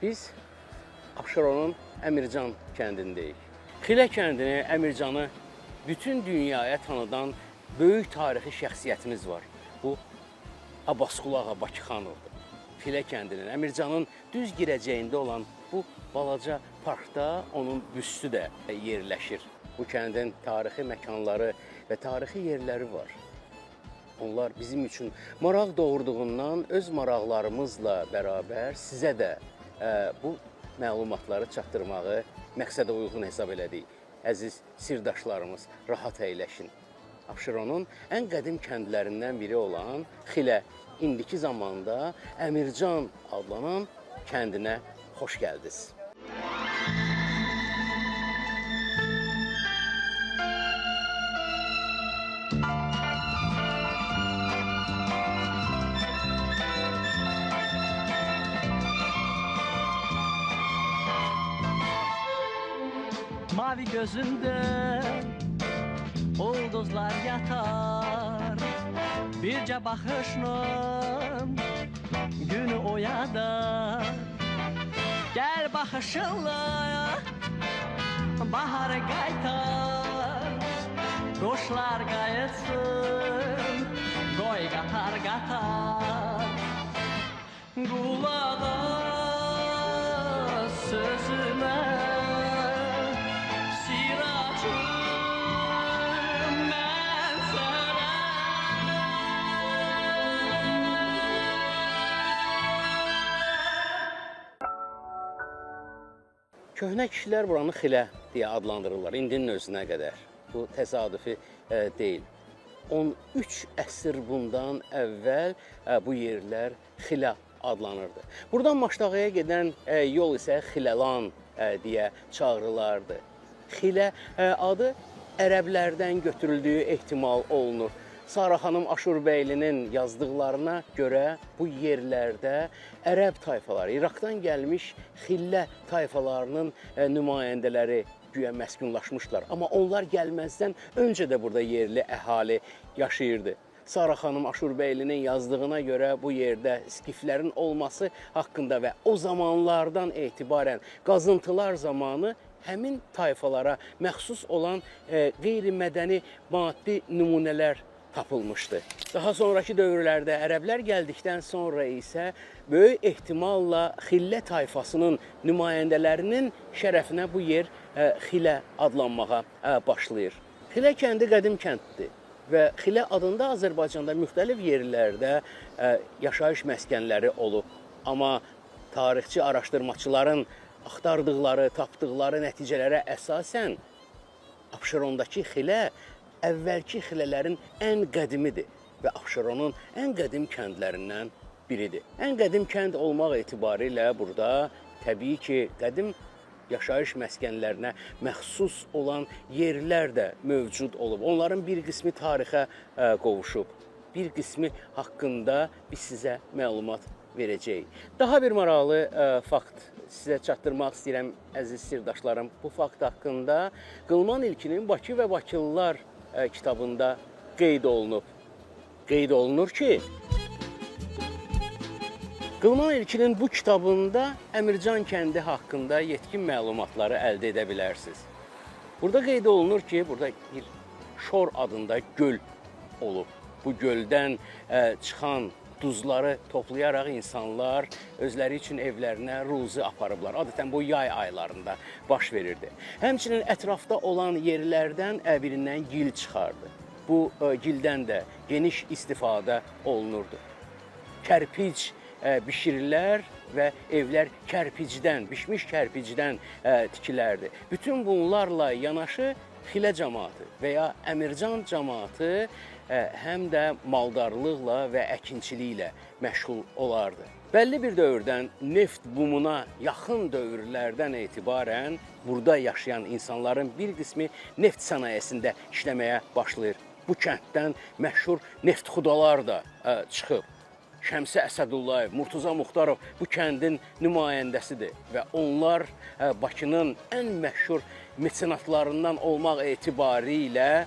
Biz Abşeronun Əmircan kəndindəyik. Xilə kəndini, Əmircanı bütün dünyaya tanıdan böyük tarixi şəxsiyyətimiz var. Bu Abbasqulu Ağa Bakıxanovdur. Xilə kəndinin, Əmircanın düz girəcəyində olan bu balaca parkda onun büstü də yerləşir. Bu kəndin tarixi məkanları və tarixi yerləri var. Onlar bizim üçün maraq doğurduğundan öz maraqlarımızla bərabər sizə də bu məlumatları çatdırmağı məqsədə uyğun hesab elədik. Əziz sirdaşlarımız, rahat əyləşin. Abşeronun ən qədim kəndlərindən biri olan Xilə, indiki zamanda Əmircan adlanan kəndinə xoş gəldiniz. Mavi gözünde ulduzlar yatar, birce bakışla günü oyadar. Gel bakışınla baharı qaytar, kuşlar qayıtsın, qoy qatar qatar. Qulağa sözüme Köhnə kişilər buranı Xilə deyə adlandırırlar, indinin özünə qədər. Bu təsadüfi deyil. 13 əsr bundan əvvəl bu yerlər Xilə adlanırdı. Buradan Maştağaya gedən yol isə Xiləlan deyə çağırılardı. Xilə adı ərəblərdən götürüldüyü ehtimal olunur. Sara xanım Aşurbəylinin yazdıqlarına görə bu yerlərdə ərəb tayfaları, İraqdan gəlmiş Xillə tayfalarının nümayəndələri güya məskunlaşmışlar. Amma onlar gəlməzdən öncə də burada yerli əhali yaşayırdı. Sara xanım Aşurbəylinin yazdığına görə bu yerdə skiflərin olması haqqında və o zamanlardan etibarən qazıntılar zamanı həmin tayfalara məxsus olan qeyri-mədəni maddi nümunələr tapılmışdı. Daha sonraki dövrlərdə ərəblər gəldikdən sonra isə böyük ehtimalla Xillə tayfasının nümayəndələrinin şərəfinə bu yer Xilə adlanmağa başlayır. Xilə kəndi qədim kənddir və Xilə adında Azərbaycanda müxtəlif yerlərdə yaşayış məskənləri olub. Amma tarixçi araşdırmaçıların axtardıqları, tapdıqları nəticələrə əsasən Abşerondakı Xilə əvvəlki xilələrin ən qədimidir və Abşeronun ən qədim kəndlərindən biridir. Ən qədim kənd olmaq etibarilə burada təbii ki, qədim yaşayış məskənlərinə məxsus olan yerlər də mövcud olub. Onların bir qismi tarixə qovuşub, bir qismi haqqında biz sizə məlumat verəcəyik. Daha bir maraqlı fakt sizə çatdırmaq istəyirəm, əziz sirdaşlarım. Bu fakt haqqında Qılman İlkinin Bakı və Bakılılar kitabında qeyd olunub. Qeyd olunur ki, Qılman İlkinin bu kitabında Əmircan kəndi haqqında yetkin məlumatları əldə edə bilərsiniz. Burada qeyd olunur ki, burada bir Şor adında göl olub. Bu göldən çıxan duzları toplayaraq insanlar özləri üçün evlərinə ruzi aparıblar. Adətən bu yay aylarında baş verirdi. Həmçinin ətrafda olan yerlərdən birindən gil çıxardı. Bu gildən də geniş istifadə olunurdu. Kərpic bişirilər və evlər kərpicdən, bişmiş kərpicdən tikilərdi. Bütün bunlarla yanaşı Xilə cəmaatı və ya Əmircan cəmaatı həm də maldarlıqla və əkinçiliklə məşğul olardı. Bəlli bir dövrdən neft bumuna yaxın dövrlərdən etibarən burada yaşayan insanların bir qismi neft sənayesində işləməyə başlayır. Bu kənddən məşhur neftxudalar da çıxıb. Şəmsi Əsədullayev, Murtuza Muxtarov bu kəndin nümayəndəsidir və onlar Bakının ən məşhur mesenatlarından olmaq etibarilə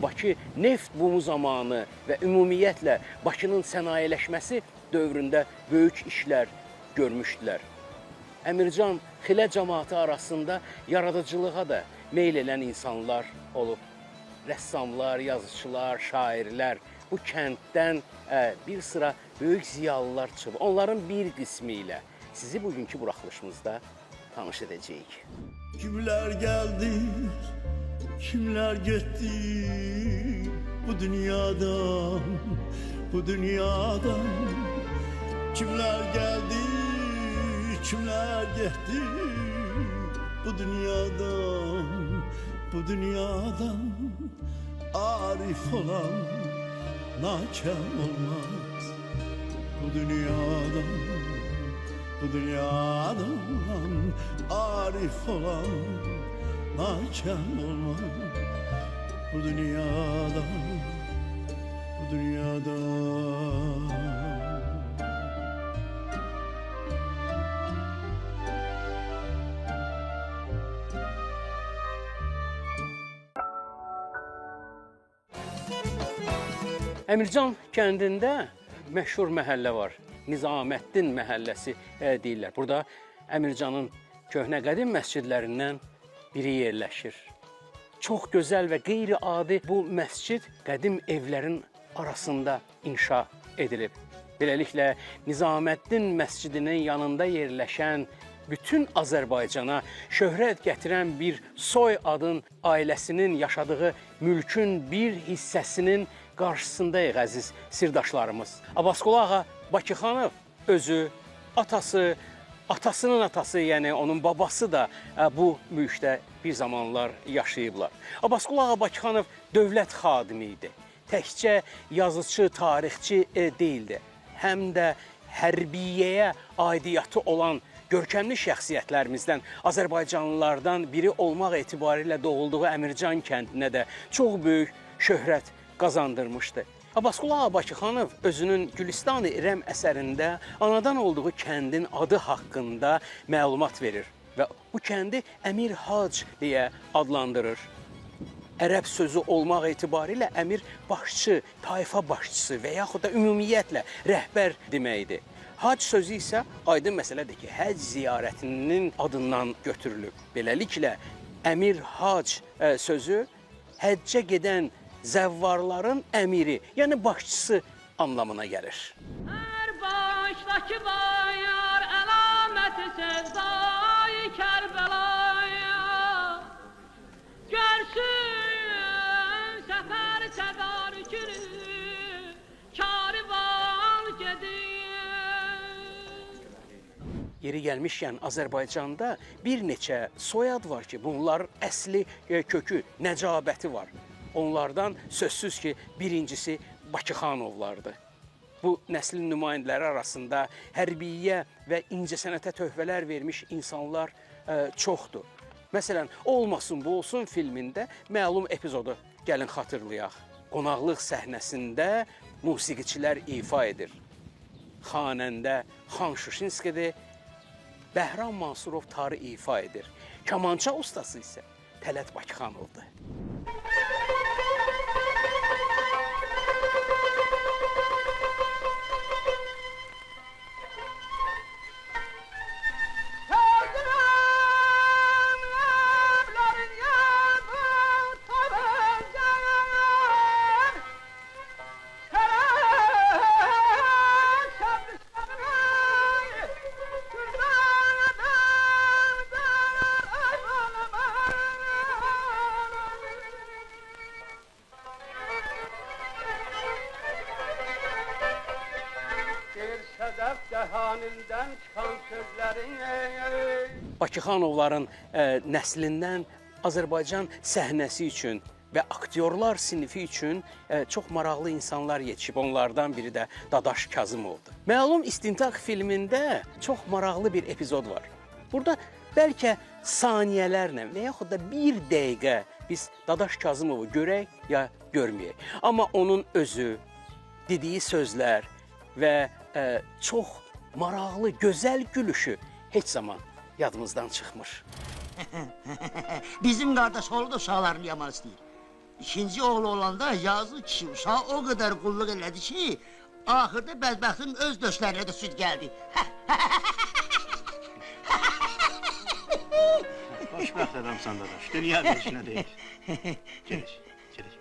Bakı neft bumu zamanı və ümumiyyətlə Bakının sənayeləşməsi dövründə böyük işlər görmüşdülər. Əmircan Xilə cəmaatı arasında yaradıcılığa da meyl edən insanlar olub. Rəssamlar, yazıçılar, şairlər, bu kənddən bir sıra böyük ziyalılar çıxıb. Onların bir qismi ilə sizi bugünkü buraxılışımızda tanış edəcəyik. Kimler geldi, kimler gitti bu dünyadan, bu dünyadan. Kimler geldi, kimler gitti bu dünyadan, bu dünyadan. Arif olan nakem olmaz bu dünyadan, bu dünyadan. Arif olan nakem olmaz bu dünyadan, bu dünyadan. Əmircan kəndində məşhur məhəllə var. Nizaməddin məhəlləsi deyirlər. Burada Əmircanın köhnə qədim məscidlərindən biri yerləşir. Çox gözəl və qeyri-adi bu məscid qədim evlərin arasında inşa edilib. Beləliklə, Nizaməddin məscidinin yanında yerləşən bütün Azərbaycana şöhrət gətirən bir soy adın ailəsinin yaşadığı mülkün bir hissəsinin qarşısındayıq əziz sirdaşlarımız. Abbasqulu ağa Bakıxanov özü, atası, atasının atası, yəni onun babası da bu mülkdə bir zamanlar yaşayıblar. Abbasqulu ağa Bakıxanov dövlət xadimi idi. Təkcə yazıcı, tarixçi deyildi. Həm də hərbiyyəyə aidiyyatı olan görkəmli şəxsiyyətlərimizdən, Azərbaycanlılardan biri olmaq etibarilə doğulduğu Əmircan kəndinə də çox böyük şöhrət qazandırmışdı. Abbasqulu ağa Bakıxanov özünün Gülüstan-ı İrəm əsərində anadan olduğu kəndin adı haqqında məlumat verir və bu kəndi Əmir Hac deyə adlandırır. Ərəb sözü olmaq etibarilə əmir başçı, tayfa başçısı və yaxud da ümumiyyətlə rəhbər deməkdir. Hac sözü isə aydın məsələdir ki, həcc ziyarətinin adından götürülüb. Beləliklə, Əmir Hac sözü həccə gedən zəvvarların əmiri, yəni başçısı anlamına gəlir. Hər başdakı bayar əlaməti sevdayı Kərbəlaya görsün səfər tədarükünü karivan gedir. Yeri gəlmişkən Azərbaycanda bir neçə soyad var ki, bunlar əsli kökü, nəcabəti var. Onlardan sözsüz ki, birincisi Bakıxanovlardır. Bu nəslin nümayəndələri arasında hərbiyyə və incəsənətə töhfələr vermiş insanlar çoxdur. Məsələn, Olmasın Bu Olsun filmində məlum epizodu gəlin xatırlayaq. Qonaqlıq səhnəsində musiqiçilər ifa edir. Xanəndə Xan Şuşinskidir, Bəhram Mansurov tarı ifa edir. Kamança ustası isə Tələt Bakıxanovdur. Bakıxanovların nəslindən Azərbaycan səhnəsi üçün və aktyorlar sinifi üçün çox maraqlı insanlar yetişib. Onlardan biri də Dadaş Kazımovdur. Məlum İstintaq filmində çox maraqlı bir epizod var. Burada bəlkə saniyələrlə və yaxud da bir dəqiqə biz Dadaş Kazımovu görək ya görməyək. Amma onun özü, dediyi sözlər və çox maraqlı, gözəl gülüşü heç zaman yadımızdan çıxmır. Bizim qardaş oğlu da uşaqlarını yaman istəyir. İkinci oğlu olanda yazıq kişi uşağı o qədər qulluq elədi ki, axırda bədbəxtin öz döşlərinə də süd gəldi. Xoşbəxt adamsan dadaş, dünya dəyişinə deyil. Gediş, gediş.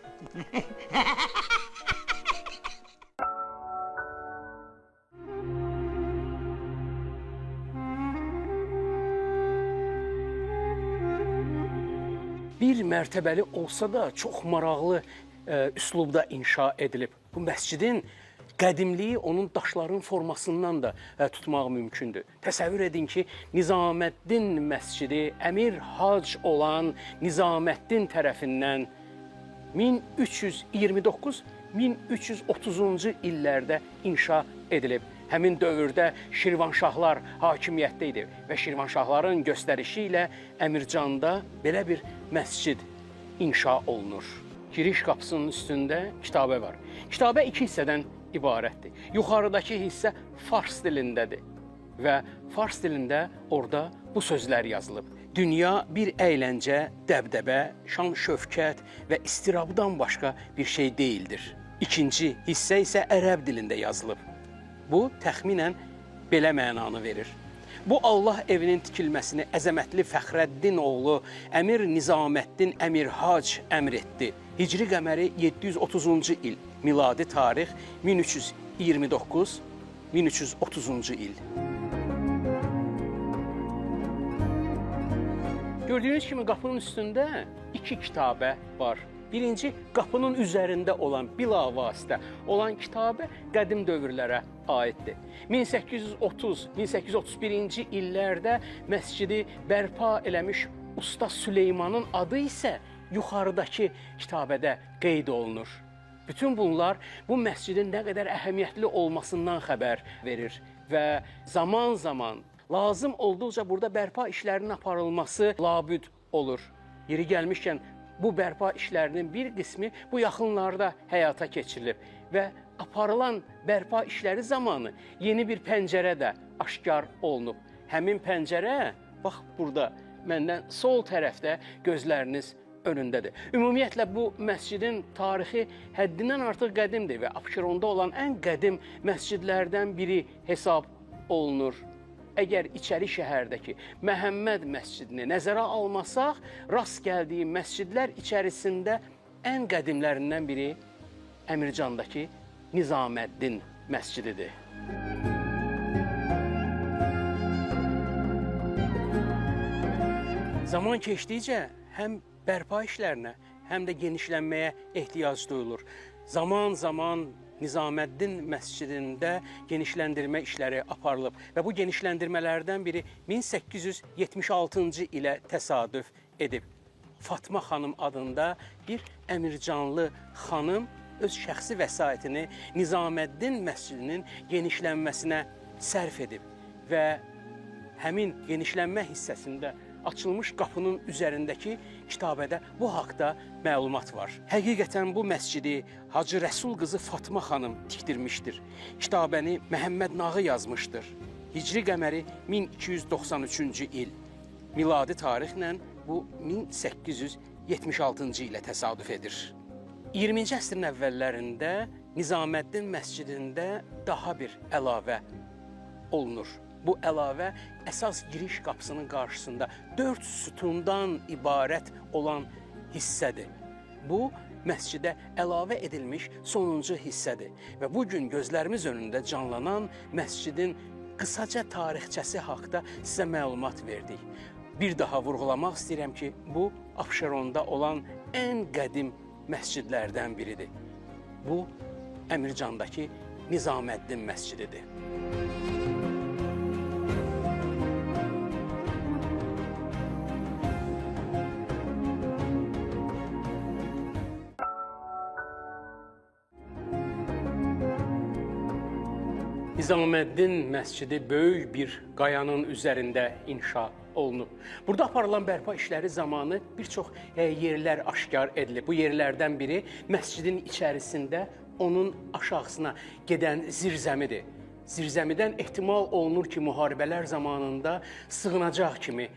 Bir mərtəbəli olsa da çox maraqlı üslubda inşa edilib. Bu məscidin qədimliyi onun daşların formasından da tutmaq mümkündür. Təsəvvür edin ki, Nizaməddin məscidi Əmir Hac olan Nizaməddin tərəfindən 1329-1330-cu illərdə inşa edilib. Həmin dövrdə Şirvanşahlar hakimiyyətdə idi və Şirvanşahların göstərişi ilə Əmircanda belə bir məscid inşa olunur. Giriş qapısının üstündə kitabə var. Kitabə iki hissədən ibarətdir. Yuxarıdakı hissə fars dilindədir və fars dilində orada bu sözlər yazılıb. Dünya bir əyləncə, dəbdəbə, şan-şövkət və istirabdan başqa bir şey deyildir. İkinci hissə isə ərəb dilində yazılıb. Bu təxminən belə mənanı verir. Bu Allah evinin tikilməsini əzəmətli Fəxrəddin oğlu Əmir Nizaməddin Əmir Hac əmr etdi. Hicri qəməri 730-cu il, miladi tarix 1329-1330-cu il. Gördüyünüz kimi qapının üstündə iki kitabə var. Birinci, qapının üzərində olan, bilavasitə olan kitabə qədim dövrlərə aiddir. 1830-1831-ci illərdə məscidi bərpa eləmiş Usta Süleymanın adı isə yuxarıdakı kitabədə qeyd olunur. Bütün bunlar bu məscidin nə qədər əhəmiyyətli olmasından xəbər verir və zaman-zaman lazım olduqca burada bərpa işlərinin aparılması labüd olur. Yeri gəlmişkən, bu bərpa işlərinin bir qismi bu yaxınlarda həyata keçirilib və aparılan bərpa işləri zamanı yeni bir pəncərə də aşkar olunub. Həmin pəncərə, bax burada, məndən sol tərəfdə gözləriniz önündədir. Ümumiyyətlə, bu məscidin tarixi həddindən artıq qədimdir və Abşeronda olan ən qədim məscidlərdən biri hesab olunur. Əgər içəri şəhərdəki Məhəmməd məscidini nəzərə almasaq, rast gəldiyi məscidlər içərisində ən qədimlərindən biri Əmircandakı Nizaməddin məscididir. Zaman keçdikcə həm bərpa işlərinə, həm də genişlənməyə ehtiyac duyulur. Zaman-zaman Nizaməddin məscidində genişləndirmə işləri aparılıb və bu genişləndirmələrdən biri 1876-cı ilə təsadüf edib. Fatma xanım adında bir Əmircanlı xanım öz şəxsi vəsaitini Nizaməddin məscidinin genişlənməsinə sərf edib və həmin genişlənmə hissəsində açılmış qapının üzərindəki kitabədə bu haqda məlumat var. Həqiqətən bu məscidi Hacı Rəsul qızı Fatma xanım tikdirmişdir. Kitabəni Məhəmməd Nağı yazmışdır. Hicri qəməri 1293-cü il. Miladi tarixlə bu 1876-cı ilə təsadüf edir. 20-ci əsrin əvvəllərində Nizaməddin məscidində daha bir əlavə olunur. Bu əlavə əsas giriş qapısının qarşısında 4 sütundan ibarət olan hissədir. Bu, məscidə əlavə edilmiş sonuncu hissədir və bugün gözlərimiz önündə canlanan məscidin qısaca tarixçəsi haqda sizə məlumat verdik. Bir daha vurğulamaq istəyirəm ki, bu, Abşeronda olan ən qədim məscidlərdən biridir. Bu, Əmircandakı Nizaməddin məscididir. Nizaməddin məscidi böyük bir qayanın üzərində inşa olunub. Burada aparılan bərpa işləri zamanı bir çox yerlər aşkar edilib. Bu yerlərdən biri məscidin içərisində onun aşağısına gedən zirzəmidir. Zirzəmidən ehtimal olunur ki, müharibələr zamanında sığınacaq kimi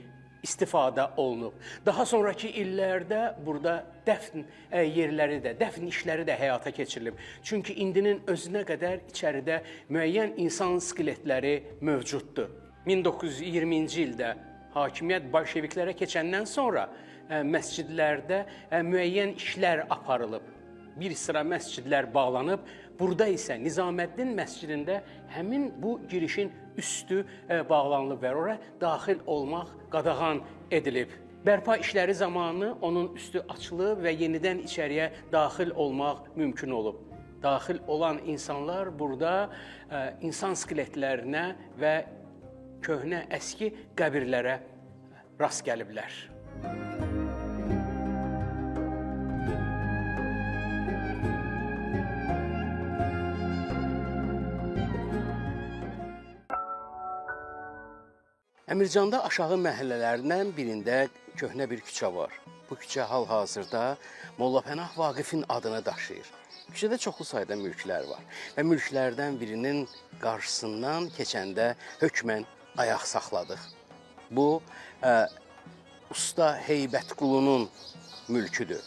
istifadə olunub. Daha sonraki illərdə burada dəfn yerləri də, dəfn işləri də həyata keçirilib. Çünki indinin özünə qədər içəridə müəyyən insan skeletləri mövcuddur. 1920-ci ildə hakimiyyət bolşeviklərə keçəndən sonra məscidlərdə müəyyən işlər aparılıb. Bir sıra məscidlər bağlanıb. Burada isə Nizaməddin məscidində həmin bu girişin üstü bağlanılıb və ora daxil olmaq qadağan edilib. Bərpa işləri zamanı onun üstü açılıb və yenidən içəriyə daxil olmaq mümkün olub. Daxil olan insanlar burada insan skeletlərinə və köhnə əski qəbirlərə rast gəliblər. Əmircanda aşağı məhəllələrindən birində köhnə bir küçə var. Bu küçə hal-hazırda Molla Pənah Vaqifin adını daşıyır. Küçədə çoxlu sayda mülklər var və mülklərdən birinin qarşısından keçəndə hökmən ayaq saxladıq. Bu, Usta Heybətqulunun mülküdür.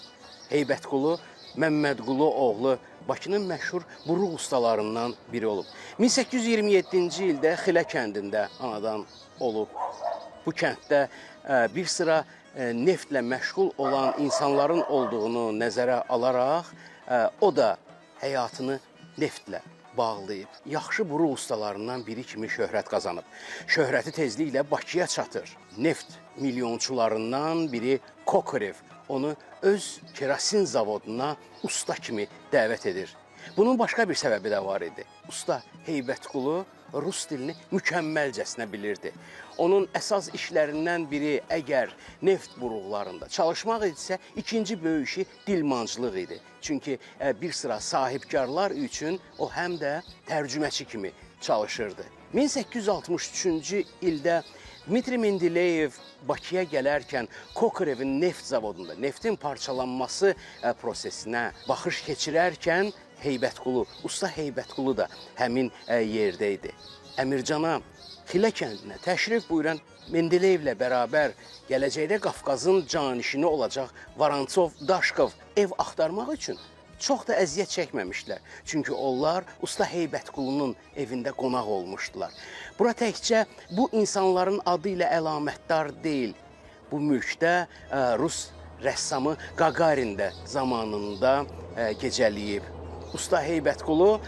Heybətqulu Məmmədqulu oğlu Bakının məşhur buruq ustalarından biri olub. 1827-ci ildə Xilə kəndində anadan olub. Bu kənddə bir sıra neftlə məşğul olan insanların olduğunu nəzərə alaraq, o da həyatını neftlə bağlayıb. Yaxşı buruq ustalarından biri kimi şöhrət qazanıb. Şöhrəti tezliklə Bakıya çatır. Neft milyonçularından biri Kokorev onu öz kerasin zavoduna usta kimi dəvət edir. Bunun başqa bir səbəbi də var idi. Usta Heybətqulu Rus dilini mükəmməlcəsinə bilirdi. Onun əsas işlərindən biri əgər neft buruqlarında çalışmaq idisə, ikinci böyük işi dilmancılıq idi. Çünki bir sıra sahibkarlar üçün o həm də tərcüməçi kimi çalışırdı. 1863-cü ildə Dmitri Mendeyev Bakıya gələrkən Kokorevin neft zavodunda neftin parçalanması prosesinə baxış keçirərkən Heybətqulu, Usta Heybətqulu da həmin yerdə idi. Əmircana, Xilə kəndinə təşrif buyuran Mendeleyevlə bərabər gələcəkdə Qafqazın canişini olacaq Varantsov, Daşkov ev axtarmaq üçün çox da əziyyət çəkməmişlər. Çünki onlar Usta Heybətqulunun evində qonaq olmuşdular. Bura təkcə bu insanların adı ilə əlamətdar deyil. Bu mülkdə Rus rəssamı Qaqarin də zamanında gecəliyib. Usta Heybətqulu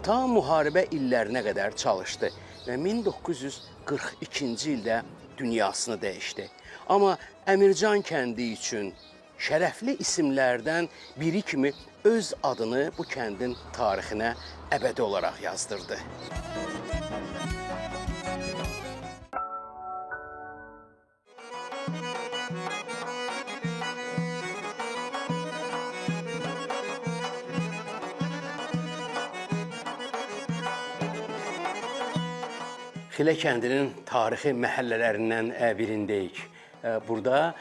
ta müharibə illərinə qədər çalışdı və 1942-ci ildə dünyasını dəyişdi. Amma Əmircan kəndi üçün şərəfli isimlərdən biri kimi öz adını bu kəndin tarixinə əbədi olaraq yazdırdı. Xilə kəndinin tarixi məhəllələrindən birindəyik. Burada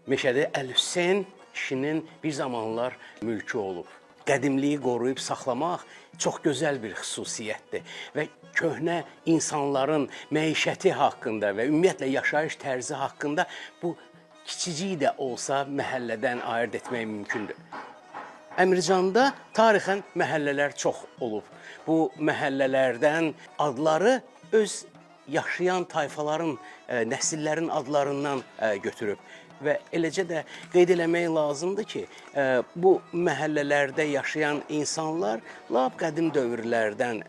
Meşədi Əl-Hüseyn kişinin bir zamanlar mülkü olub. Qədimliyi qoruyub saxlamaq çox gözəl bir xüsusiyyətdir və köhnə insanların məişəti haqqında və ümumiyyətlə yaşayış tərzi haqqında bu kiçicik də olsa məhəllədən ayırd etmək mümkündür. Əmircanda tarixən məhəllələr çox olub. Bu məhəllələrdən adları öz yaşayan tayfaların, nəsillərin adlarından götürüb. Və eləcə də qeyd eləmək lazımdır ki, bu məhəllələrdə yaşayan insanlar lap qədim dövrlərdən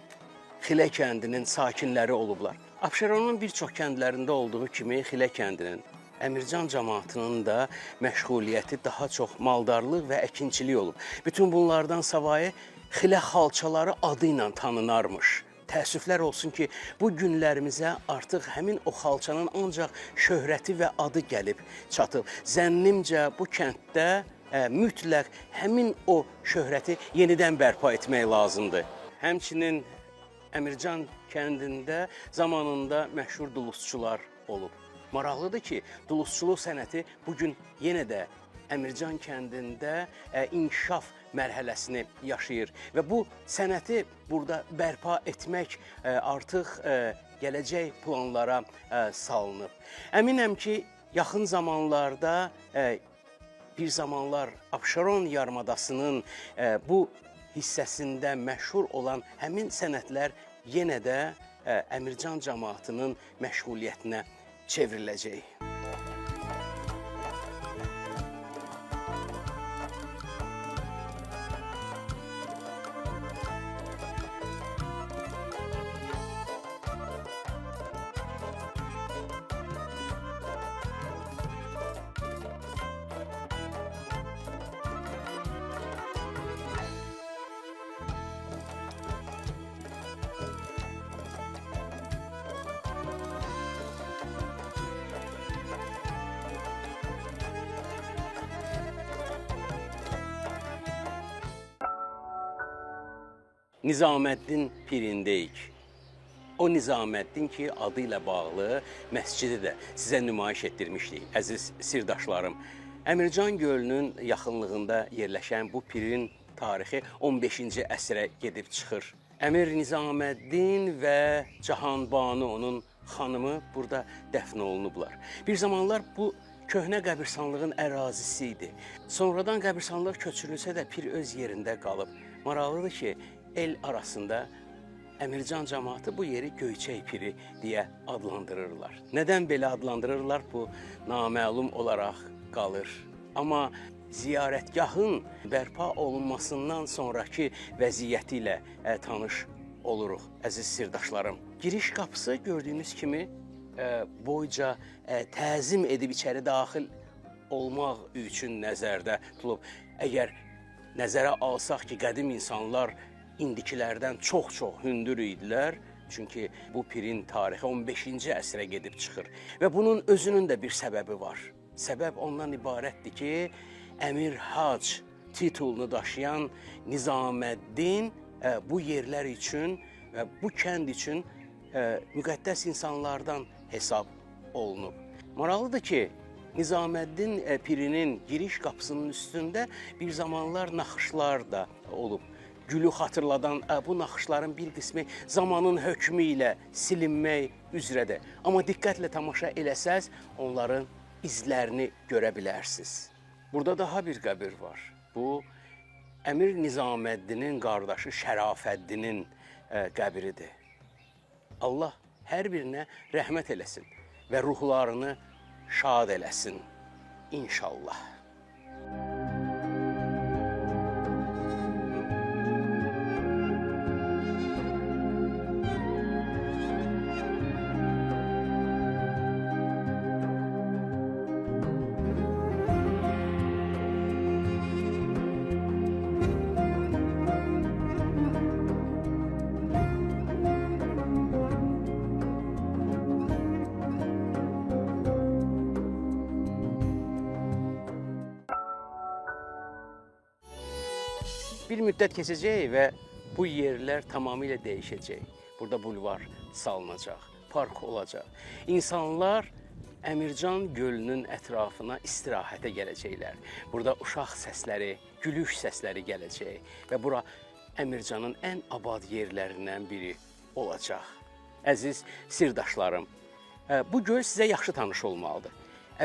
Xilə kəndinin sakinləri olublar. Abşeronun bir çox kəndlərində olduğu kimi Xilə kəndinin, Əmircan cəmaatının da məşğuliyyəti daha çox maldarlıq və əkinçilik olub. Bütün bunlardan savayı Xilə xalçaları adı ilə tanınarmış. Təəssüflər olsun ki, bu günlərimizə artıq həmin o xalçanın ancaq şöhrəti və adı gəlib çatıb. Zənnimcə bu kənddə mütləq həmin o şöhrəti yenidən bərpa etmək lazımdır. Həmçinin Əmircan kəndində zamanında məşhur dulusçular olub. Maraqlıdır ki, dulusçuluq sənəti bugün yenə də Əmircan kəndində inkişaf mərhələsini yaşayır və bu sənəti burada bərpa etmək artıq gələcək planlara salınıb. Əminəm ki, yaxın zamanlarda bir zamanlar Abşeron yarımadasının bu hissəsində məşhur olan həmin sənətlər yenə də Əmircan cəmaatının məşğuliyyətinə çevriləcək. Nizaməddin pirindəyik. O Nizaməddin ki, adı ilə bağlı məscidi də sizə nümayiş etdirmişdik, əziz sirdaşlarım. Əmircan gölünün yaxınlığında yerləşən bu pirin tarixi 15-ci əsrə gedib çıxır. Əmir Nizaməddin və Cahanbanu, onun xanımı burada dəfn olunublar. Bir zamanlar bu köhnə qəbirstanlığın ərazisi idi. Sonradan qəbirstanlıq köçürülsə də pir öz yerində qalıb. Maraqlıdır ki, el arasında Əmircan cəmaatı bu yeri Göyçək piri deyə adlandırırlar. Nədən belə adlandırırlar, bu naməlum olaraq qalır. Amma ziyarətgahın bərpa olunmasından sonraki vəziyyəti ilə tanış oluruq, əziz sirdaşlarım. Giriş qapısı gördüyünüz kimi boyca təzim edib içəri daxil olmaq üçün nəzərdə tutulub. Əgər nəzərə alsaq ki, qədim insanlar indikilərdən çox-çox hündür idilər, çünki bu pirin tarixi 15-ci əsrə gedib çıxır. Və bunun özünün də bir səbəbi var. Səbəb ondan ibarətdir ki, Əmir Hac titulunu daşıyan Nizaməddin bu yerlər üçün və bu kənd üçün müqəddəs insanlardan hesab olunub. Maraqlıdır ki, Nizaməddin pirinin giriş qapısının üstündə bir zamanlar naxışlar da olub. Gülü xatırladan bu naxışların bir qismi zamanın hökmü ilə silinmək üzrədir. Amma diqqətlə tamaşa eləsəz, onların izlərini görə bilərsiniz. Burada daha bir qəbir var. Bu, Əmir Nizaməddinin qardaşı Şərafəddinin qəbiridir. Allah hər birinə rəhmət eləsin və ruhlarını şad eləsin, inşallah. Bir müddət keçəcək və bu yerlər tamamilə dəyişəcək. Burada bulvar salınacaq, park olacaq. İnsanlar Əmircan gölünün ətrafına istirahətə gələcəklər. Burada uşaq səsləri, gülüş səsləri gələcək və bura Əmircanın ən abad yerlərindən biri olacaq. Əziz sirdaşlarım, bu göl sizə yaxşı tanış olmalıdır.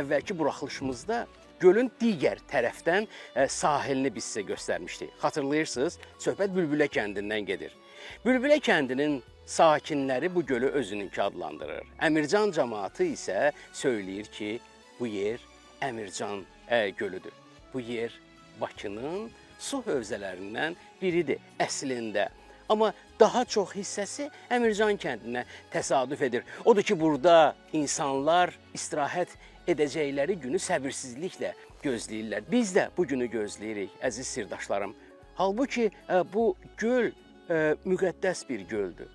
Əvvəlki buraxılışımızda gölün digər tərəfdən sahilini biz sizə göstərmişdik. Xatırlayırsınız, söhbət Bülbülə kəndindən gedir. Bülbülə kəndinin sakinləri bu gölü özününki adlandırır. Əmircan cəmaatı isə söyləyir ki, bu yer Əmircan gölüdür. Bu yer Bakının su hövzələrindən biridir əslində. Amma daha çox hissəsi Əmircan kəndinə təsadüf edir. Odur ki, burada insanlar istirahət edəcəkləri günü səbirsizliklə gözləyirlər. Biz də bu günü gözləyirik, əziz sirdaşlarım. Halbuki bu göl müqəddəs bir göldür.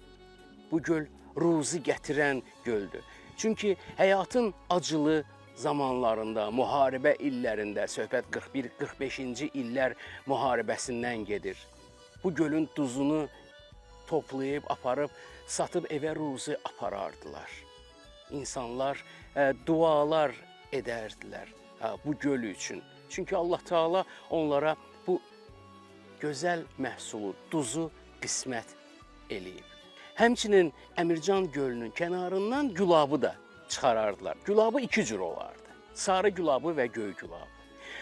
Bu göl ruzi gətirən göldür. Çünki həyatın acılı zamanlarında, müharibə illərində, söhbət 41-45-ci illər müharibəsindən gedir. Bu gölün duzunu toplayıb, aparıb, satıb evə ruzi aparardılar. İnsanlar dualar edərdilər bu göl üçün. Çünki Allah Teala onlara bu gözəl məhsulu, duzu qismət eləyib. Həmçinin Əmircan gölünün kənarından gülabı da çıxarardılar. Gülabı iki cür olardı. Sarı gülabı və göy gülabı.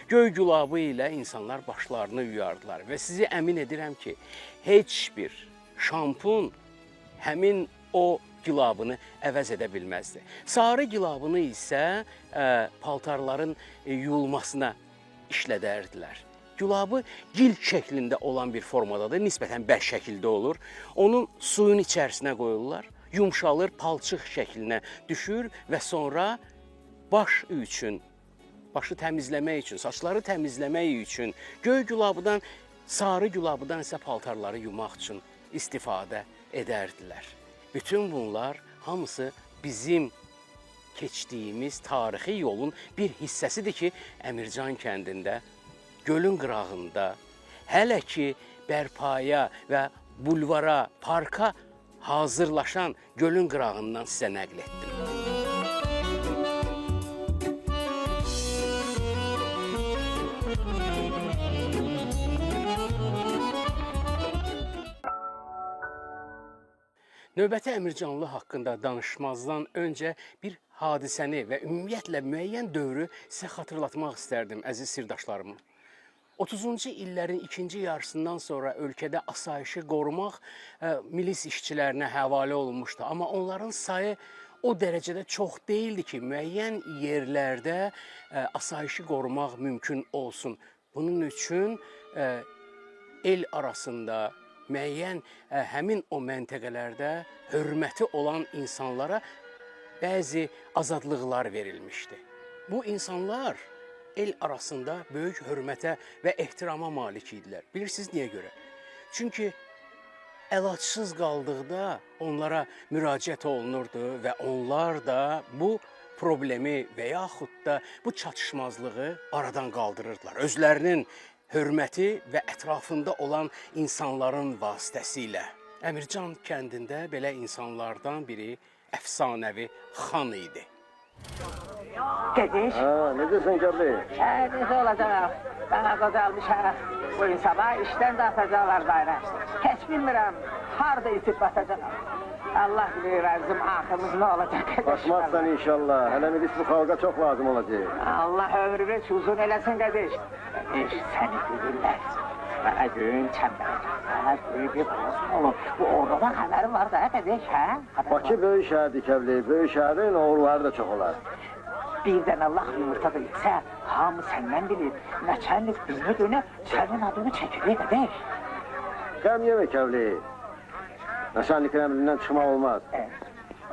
Göy gülabı ilə insanlar başlarını yuyardılar və sizi əmin edirəm ki, heç bir şampun həmin o gilabını əvəz edə bilməzdi. Sarı gilabını isə paltarların yuyulmasına işlədərdilər. Gülabı gil şəklində olan bir formadadır, nisbətən bərk şəkildə olur. Onun suyun içərisinə qoyurlar, yumşalır, palçıq şəklinə düşür və sonra baş üçün, başı təmizləmək üçün, saçları təmizləmək üçün, göy gülabıdan, sarı gülabıdan isə paltarları yumaq üçün istifadə edərdilər. Bütün bunlar hamısı bizim keçdiyimiz tarixi yolun bir hissəsidir ki, Əmircan kəndində, gölün qırağında hələ ki bərpaya və bulvara, parka hazırlaşan gölün qırağından sizə nəql etdim. Növbəti Əmircanlı haqqında danışmazdan öncə bir hadisəni və ümumiyyətlə müəyyən dövrü sizə xatırlatmaq istərdim, əziz sirdaşlarım. 30-cu illərin ikinci yarısından sonra ölkədə asayişi qorumaq milis işçilərinə həvalə olunmuşdu. Amma onların sayı o dərəcədə çox deyildi ki, müəyyən yerlərdə asayişi qorumaq mümkün olsun. Bunun üçün el arasında müəyyən həmin o məntəqələrdə hörməti olan insanlara bəzi azadlıqlar verilmişdi. Bu insanlar el arasında böyük hörmətə və ehtirama malik idilər. Bilirsiniz niyə görə? Çünki əlacsız qaldıqda onlara müraciət olunurdu və onlar da bu problemi və yaxud da bu çatışmazlığı aradan qaldırırdılar. Özlərinin hörməti və ətrafında olan insanların vasitəsilə. Əmircan kəndində belə insanlardan biri əfsanəvi xan idi. Gediş. Necəsən Kəbli? Necə olacaq? Bana qocalmışam. Bu insana işdən də atacaqlar gayrı. Heç bilmirəm, harada itib batacaq. Allah bilir əzim, axırımız nə olacaq? Batmazsan inşallah. Hələ milis bu xalqa çox lazım olacaq. Allah ömrünü uzun eləsin Gediş. Gediş, səni bilirlər. Mənə gün çəmbələcək. Böyük bir olsun olur. Bu oradan xəbərin var da, Gediş, hə? Bakı böyük şəhərdir Kəbli. Böyük şəhərin oğulları da çox olar. Birdən Allah yumurta da yetsə, hamı səndən bilir. Nəçənlik dönə sənin adını çəkilir, Gediş. Qəm yemə Kəbli. Nəşənlikin əmrindən çıxmaq olmaz.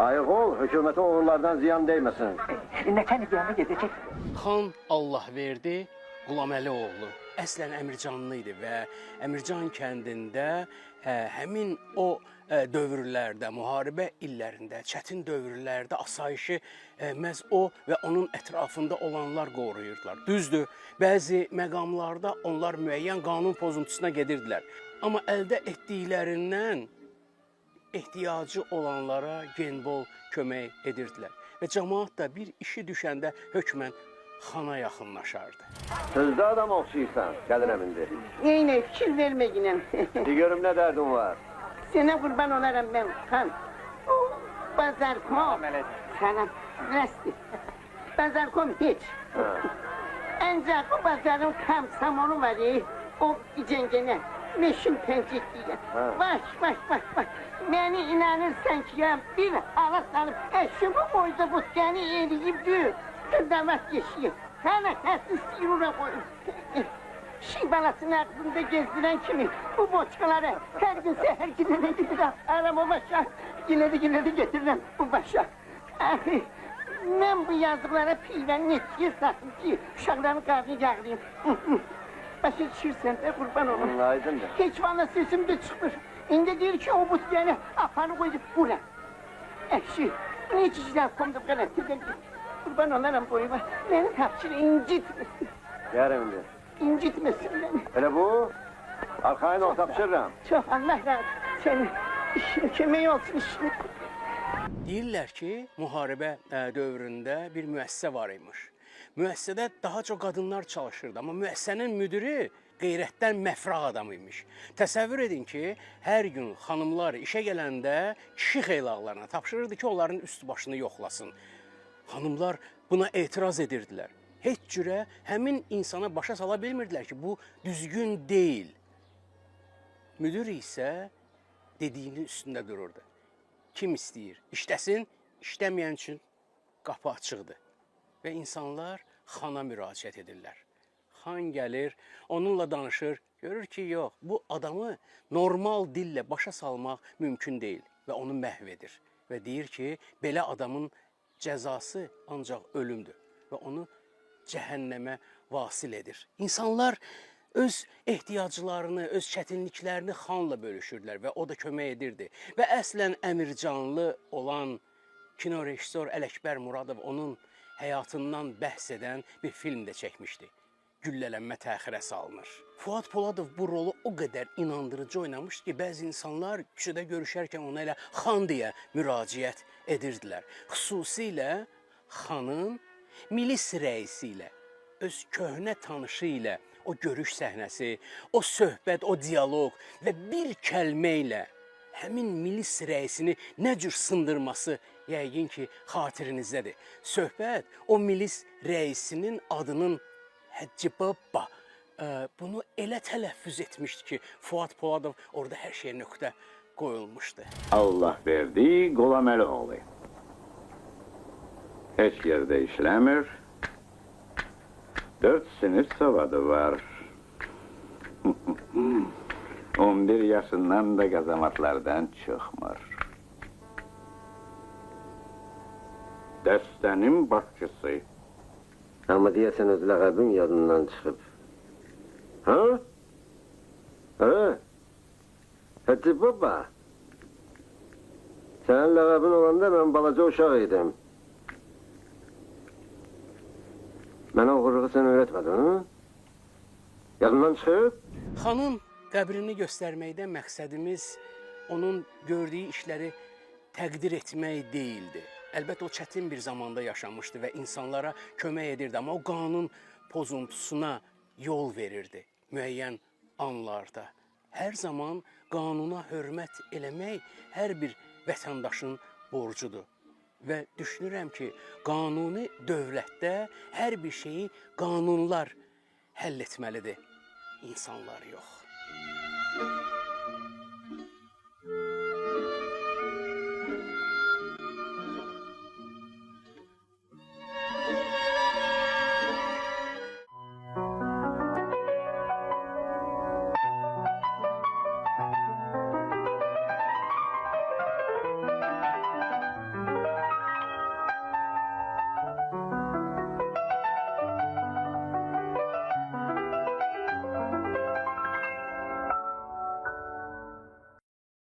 Ayıq ol, hökumətə oğullardan ziyan deyməsin. Nəçənlik yanına gedəcək. Xan Allahverdi Qulaməli oğlu əslən Əmircanlı idi və Əmircan kəndində həmin o dövrlərdə, müharibə illərində, çətin dövrlərdə asayişi məhz o və onun ətrafında olanlar qoruyurdular. Düzdür, bəzi məqamlarda onlar müəyyən qanun pozuntusuna gedirdilər. Amma əldə etdiklərindən ehtiyacı olanlara genbol kömək edirdilər. Və cəmaat da bir işi düşəndə hökmən xana yaxınlaşardı. Sözdə adam oxşayırsan, Qədir əmindi. Neyine fikir verme yine. De görüm nə dərdin var? Sana kurban olarım ben kan. Bazarkom. Sana resti. Bazarkom hiç. Ancak bu pazarın tam samonu var ya. O cengene. Meşin pencikliyle. Baş. Beni inanırsan ki ya bir halat alıp eşimi boyda bu seni eriyip düğün. Damat geçiyor. Sana tersiz siyura koyun. Şi balasını aklımda gezdiren kimi bu boçkaları her gün seher gidene gidiyorum. Arama başa. Gileri getiririm bu başa. Ben bu yazdıklara piyven netiye sattım ki uşakların karnı yağlayayım. Başa düşürsen de kurban olun. Aydın da. Hiç valla sesim de çıkmır. İndi diyor ki o but yani afanı koyup bura. Eşi, ne içiciler komdum kanattıdan ki. Kurban olarım boyuma. Beni kapçını incitmesin. Gəl əmindi. İncitmesin beni. Elə bu, arxayın ol, tapşırıram. Çok Allah razı seni. İşine kömeği olsun işine. Deyirlər ki, müharibə dövründə bir müəssisə var imiş. Müəssisədə daha çox qadınlar çalışırdı, amma müəssisənin müdiri qeyrətdən məfraq adam imiş. Təsəvvür edin ki, hər gün xanımlar işə gələndə kişi xeylaqlarına tapşırırdı ki, onların üst başını yoxlasın. Xanımlar buna etiraz edirdilər. Heç cürə həmin insana başa sala bilmirdilər ki, bu düzgün deyil. Müdür isə dediyinin üstündə dururdu. Kim istəyir? İşləsin, işləməyən üçün qapı açıqdır. Və insanlar xana müraciət edirlər. Xan gəlir, onunla danışır, görür ki, yox, bu adamı normal dillə başa salmaq mümkün deyil və onu məhv edir. Və deyir ki, belə adamın cəzası ancaq ölümdür və onu cəhənnəmə vasil edir. İnsanlar öz ehtiyaclarını, öz çətinliklərini xanla bölüşürdülər və o da kömək edirdi. Və əslən Əmircanlı olan kino rejissor Ələkbər Muradov onun həyatından bəhs edən bir film də çəkmişdi. Güllələnmə təxirə salınır. Fuad Poladov bu rolu o qədər inandırıcı oynamışdı ki, bəzi insanlar küçədə görüşərkən ona elə xan deyə müraciət edirdilər. Xüsusilə xanın milis rəisi ilə, öz köhnə tanışı ilə o görüş səhnəsi, o söhbət, o dialoq və bir kəlmə ilə həmin milis rəisini nə cür sındırması yəqin ki, xatirinizdədir. Söhbət o milis rəisinin adının Hacı Baba bunu elə tələffüz etmişdi ki, Fuad Poladov orada hər şeyə nöqtə qoyulmuşdu. Allah verdi, Qolaməli heç yerdə işləmir. 4 sinif savadı var. 11 yaşından da qazamatlardan çıxmır. Dəstənin başçısı. Amma deyəsən öz ləqəbin yadından çıxıb. Ha? Ha? Hacı Baba. Sənin ləqəbin olanda mən balaca uşaq idim. Mənə oğurluğu sən öyrətmədin, ha? Yadından çıxıb? Xanın qəbrini göstərməkdə məqsədimiz onun gördüyü işləri təqdir etmək deyildi. Əlbəttə o çətin bir zamanda yaşamışdı və insanlara kömək edirdi, amma o qanun pozuntusuna yol verirdi müəyyən anlarda. Hər zaman qanuna hörmət eləmək hər bir vətəndaşın borcudur. Və düşünürəm ki, qanuni dövlətdə hər bir şeyi qanunlar həll etməlidir, insanlar yox.